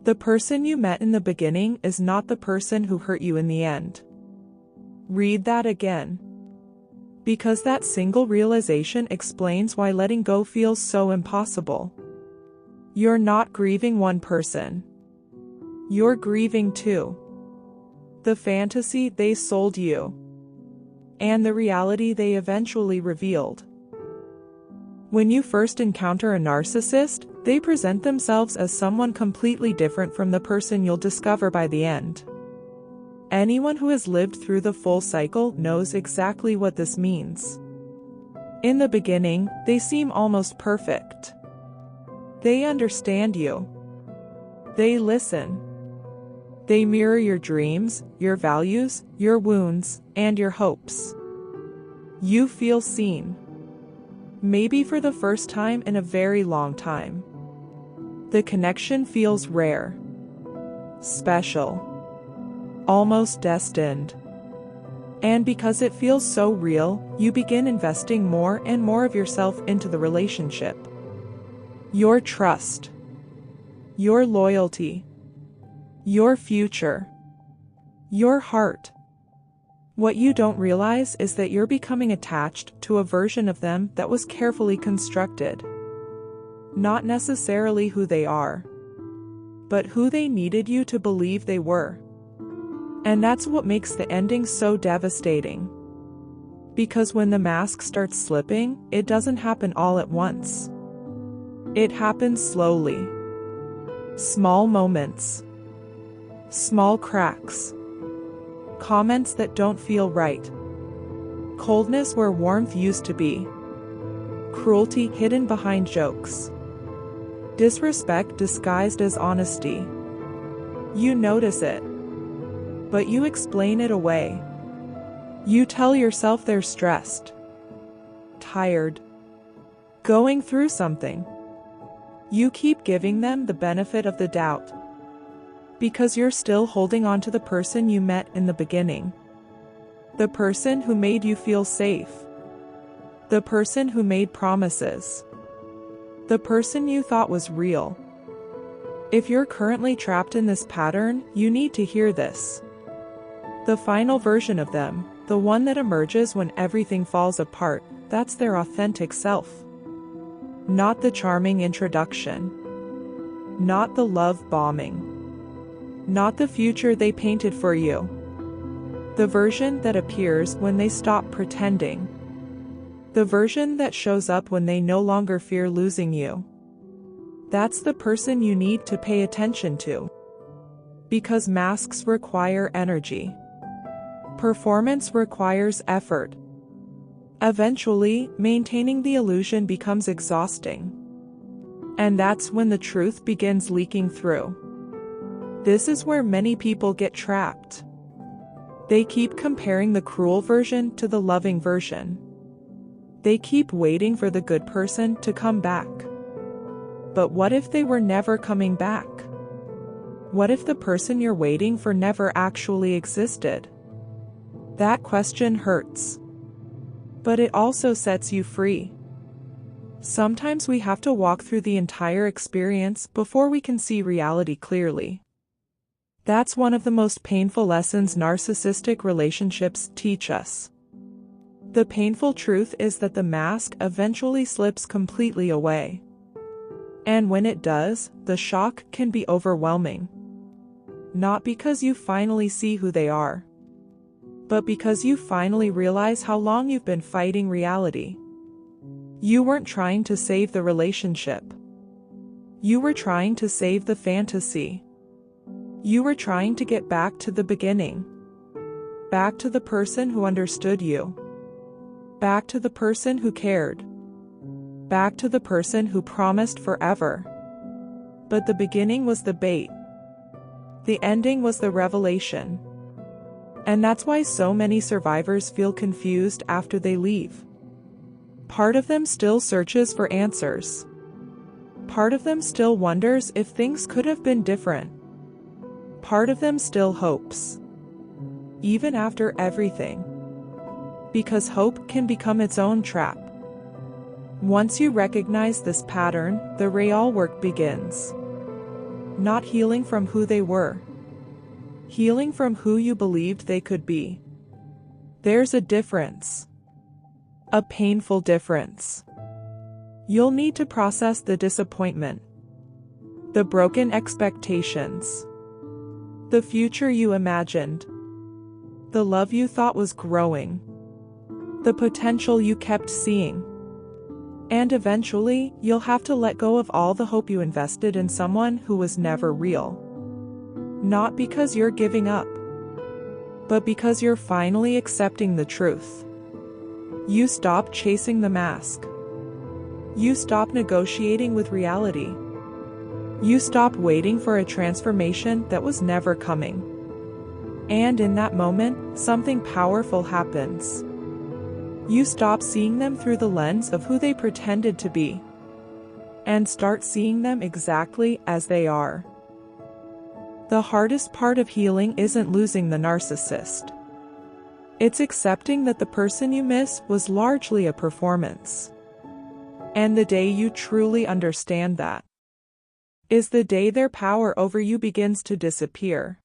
The person you met in the beginning is not the person who hurt you in the end. Read that again. Because that single realization explains why letting go feels so impossible. You're not grieving one person. You're grieving two. The fantasy they sold you. And the reality they eventually revealed. When you first encounter a narcissist, they present themselves as someone completely different from the person you'll discover by the end. Anyone who has lived through the full cycle knows exactly what this means. In the beginning, they seem almost perfect. They understand you. They listen. They mirror your dreams, your values, your wounds, and your hopes. You feel seen. Maybe for the first time in a very long time. The connection feels rare. Special. Almost destined. And because it feels so real, you begin investing more and more of yourself into the relationship. Your trust. Your loyalty. Your future. Your heart. What you don't realize is that you're becoming attached to a version of them that was carefully constructed. Not necessarily who they are, but who they needed you to believe they were. And that's what makes the ending so devastating. Because when the mask starts slipping, it doesn't happen all at once. It happens slowly. Small moments. Small cracks. Comments that don't feel right. Coldness where warmth used to be. Cruelty hidden behind jokes. Disrespect disguised as honesty. You notice it. But you explain it away. You tell yourself they're stressed. Tired. Going through something. You keep giving them the benefit of the doubt. Because you're still holding on to the person you met in the beginning. The person who made you feel safe. The person who made promises. The person you thought was real. If you're currently trapped in this pattern, you need to hear this. The final version of them, the one that emerges when everything falls apart, that's their authentic self. Not the charming introduction. Not the love bombing. Not the future they painted for you. The version that appears when they stop pretending. The version that shows up when they no longer fear losing you. That's the person you need to pay attention to. Because masks require energy. Performance requires effort. Eventually, maintaining the illusion becomes exhausting. And that's when the truth begins leaking through. This is where many people get trapped. They keep comparing the cruel version to the loving version. They keep waiting for the good person to come back. But what if they were never coming back? What if the person you're waiting for never actually existed? That question hurts. But it also sets you free. Sometimes we have to walk through the entire experience before we can see reality clearly. That's one of the most painful lessons narcissistic relationships teach us. The painful truth is that the mask eventually slips completely away. And when it does, the shock can be overwhelming. Not because you finally see who they are, but because you finally realize how long you've been fighting reality. You weren't trying to save the relationship. You were trying to save the fantasy. You were trying to get back to the beginning. Back to the person who understood you. Back to the person who cared. Back to the person who promised forever. But the beginning was the bait. The ending was the revelation. And that's why so many survivors feel confused after they leave. Part of them still searches for answers. Part of them still wonders if things could have been different. Part of them still hopes. Even after everything. Because hope can become its own trap. Once you recognize this pattern, the real work begins. not healing from who they were. Healing from who you believed they could be. There's a difference. A painful difference. You'll need to process the disappointment, the broken expectations, the future you imagined, the love you thought was growing, the potential you kept seeing. And eventually, you'll have to let go of all the hope you invested in someone who was never real. Not because you're giving up, but because you're finally accepting the truth. You stop chasing the mask. You stop negotiating with reality. You stop waiting for a transformation that was never coming. And in that moment, something powerful happens. You stop seeing them through the lens of who they pretended to be, and start seeing them exactly as they are. The hardest part of healing isn't losing the narcissist. It's accepting that the person you miss was largely a performance. And the day you truly understand that is the day their power over you begins to disappear.